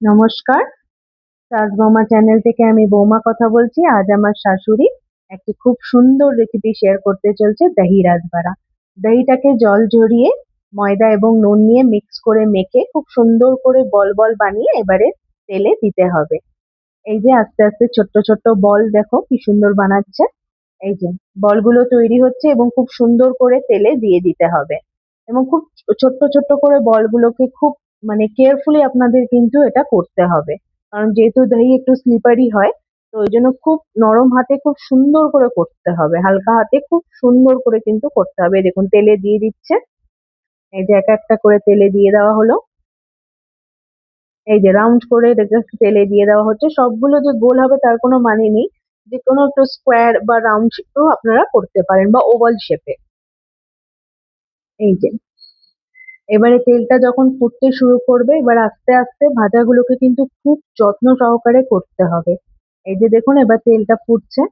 নমস্কার, সাজ বৌমা চ্যানেল থেকে আমি বৌমা কথা বলছি। আজ আমার শাশুড়ি একটি খুব সুন্দর রেসিপি শেয়ার করতে চলছে, দহি রাজবাড়া। দহিটাকে জল ঝরিয়ে ময়দা এবং নুন নিয়ে মিক্স করে মেখে খুব সুন্দর করে বল বল বানিয়ে এবারে তেলে দিতে হবে। এই যে আস্তে আস্তে ছোট্ট ছোট্ট বল দেখো কি সুন্দর বানাচ্ছে। এই যে বলগুলো তৈরি হচ্ছে এবং খুব সুন্দর করে তেলে দিয়ে দিতে হবে এবং খুব ছোট্ট ছোট্ট করে বলগুলোকে খুব কেয়ারফুলি আপনাদের কিন্তু এটা করতে হবে, কারণ যেহেতু দই একটু স্লিপারি হয়, তো ওই জন্য খুব নরম হাতে খুব সুন্দর করে করতে হবে, হালকা হাতে খুব সুন্দর করে কিন্তু করতে হবে। দেখুন তেলে দিয়ে দিচ্ছে, এই যে এক একটা করে তেলে দিয়ে দেওয়া হলো। এই যে রাউন্ড করে তেলে দিয়ে দেওয়া হচ্ছে, সবগুলো যে গোল হবে তার কোনো মানে নেই, যে কোনো একটু স্কোয়ার বা রাউন্ড শেপেও আপনারা করতে পারেন বা ওভাল শেপে। এই যে এবারে তেলটা যখন ফুটতে শুরু করবে, এবার আস্তে আস্তে ভাজাগুলোকে কিন্তু খুব যত্ন সহকারে করতে হবে। এই যে দেখুন এবার তেলটা ফুটছে।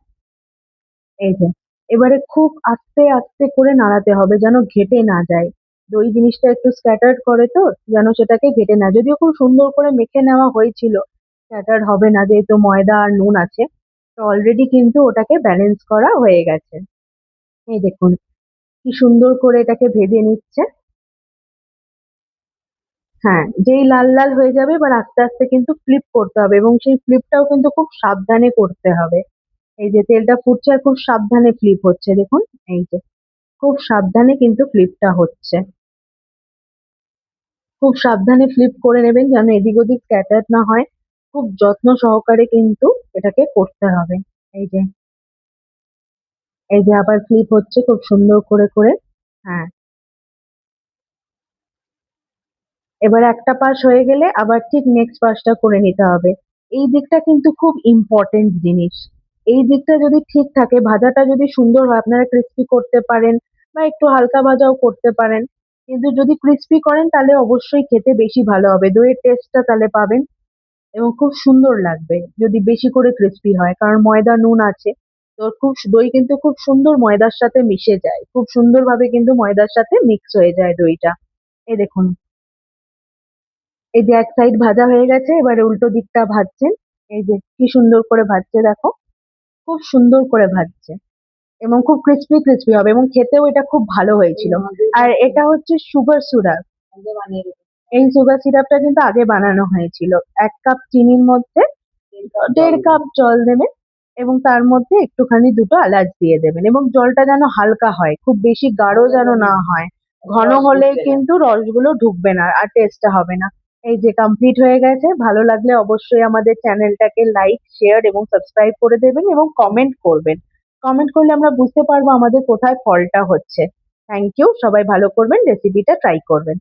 এই যে এবারে খুব আস্তে আস্তে করে নাড়াতে হবে যেন ঘেটে না যায়। দই জিনিসটা একটু স্ক্যাটার্ড করে, তো যেন সেটাকে ঘেটে না, যদিও খুব সুন্দর করে মেখে নেওয়া হয়েছিল, স্ক্যাটার্ড হবে না যেহেতু ময়দা আর নুন আছে। তো অলরেডি কিন্তু ওটাকে ব্যালেন্স করা হয়ে গেছে। এই দেখুন কি সুন্দর করে এটাকে ভেজে নিচ্ছে। হ্যাঁ, যেই লাল লাল হয়ে যাবে এবার আস্তে আস্তে কিন্তু ফ্লিপ করতে হবে এবং সেই ফ্লিপটাও কিন্তু খুব সাবধানে করতে হবে। এই যে তেলটা ফুটছে আর খুব সাবধানে ফ্লিপ হচ্ছে, দেখুন। এই যে খুব সাবধানে কিন্তু ফ্লিপটা হচ্ছে, খুব সাবধানে ফ্লিপ করে নেবেন যেন এদিক ওদিক স্ক্যাটার না হয়। খুব যত্ন সহকারে কিন্তু এটাকে করতে হবে। এই যে এই যে আবার ফ্লিপ হচ্ছে খুব সুন্দর করে করে। হ্যাঁ, এবার একটা পাশ হয়ে গেলে আবার ঠিক নেক্সট পাশটা করে নিতে হবে। এই দিকটা কিন্তু খুব ইম্পর্টেন্ট জিনিস। এই দিকটা যদি ঠিক থাকে, ভাজাটা যদি সুন্দর হয়, আপনারা ক্রিস্পি করতে পারেন বা একটু হালকা ভাজাও করতে পারেন। কিন্তু যদি ক্রিস্পি করেন তাহলে অবশ্যই খেতে বেশি ভালো হবে, দইয়ের টেস্টটা তাহলে পাবেন এবং খুব সুন্দর লাগবে যদি বেশি করে ক্রিস্পি হয়, কারণ ময়দা নুন আছে। তো দই কিন্তু খুব সুন্দর ময়দার সাথে মিশে যায়, খুব সুন্দরভাবে কিন্তু ময়দার সাথে মিক্স হয়ে যায় দইটা। এই দেখুন, এই যে এক সাইড ভাজা হয়ে গেছে, এবারে উল্টো দিকটা ভাজছেন। এই যে কি সুন্দর করে ভাজছে দেখো, খুব সুন্দর করে ভাজছে এবং খুব ক্রিস্পি ক্রিস্পি হবে এবং খেতেও এটা খুব ভালো হয়েছিল। আর এটা হচ্ছে সুগার সিরাপ। এই সুগার সিরাপটা কিন্তু আগে বানানো হয়েছিল। 1 কাপ চিনির মধ্যে 1.5 কাপ জল দেবেন এবং তার মধ্যে একটুখানি দুটো এলাচ দিয়ে দেবেন এবং জলটা যেন হালকা হয়, খুব বেশি গাঢ় যেন না হয়। ঘন হলে কিন্তু রসগুলো ঢুকবে না আর টেস্টটা হবে না। এই যে কমপ্লিট হয়ে গেছে। ভালো লাগলে অবশ্যই আমাদের চ্যানেলটাকে লাইক, শেয়ার এবং সাবস্ক্রাইব করে দেবেন এবং কমেন্ট করবেন। কমেন্ট করলে আমরা বুঝতে পারবো আমাদের কোথায় ফলটা হচ্ছে। থ্যাংক ইউ, সবাই ভালো করবেন, রেসিপিটা ট্রাই করবেন।